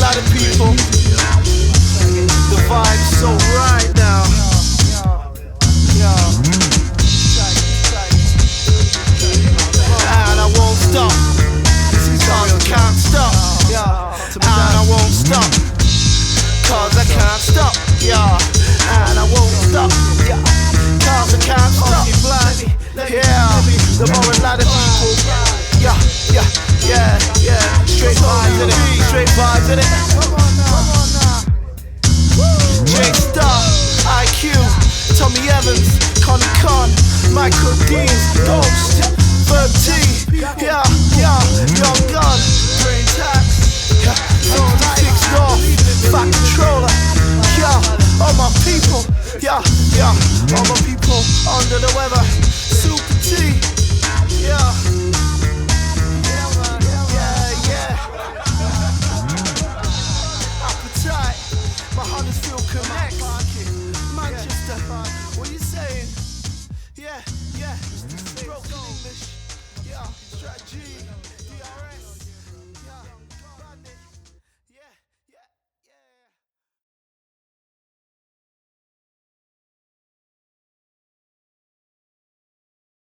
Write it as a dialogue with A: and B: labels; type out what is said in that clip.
A: lot of people. The vibe's so right now. And I won't stop. Cause I can't stop. And I won't stop. Cause I can't stop. And I won't stop. Cause I can't stop. The more a lot of people. Straight vibes in it. Straight vibes in it. J-Star, IQ, Tommy Evans, Connie Con, Michael Deans, Ghost, Verb T, Young Gun, Brain Tax, 66 North, Fat Controller, all my people, all my people under the weather, Super T.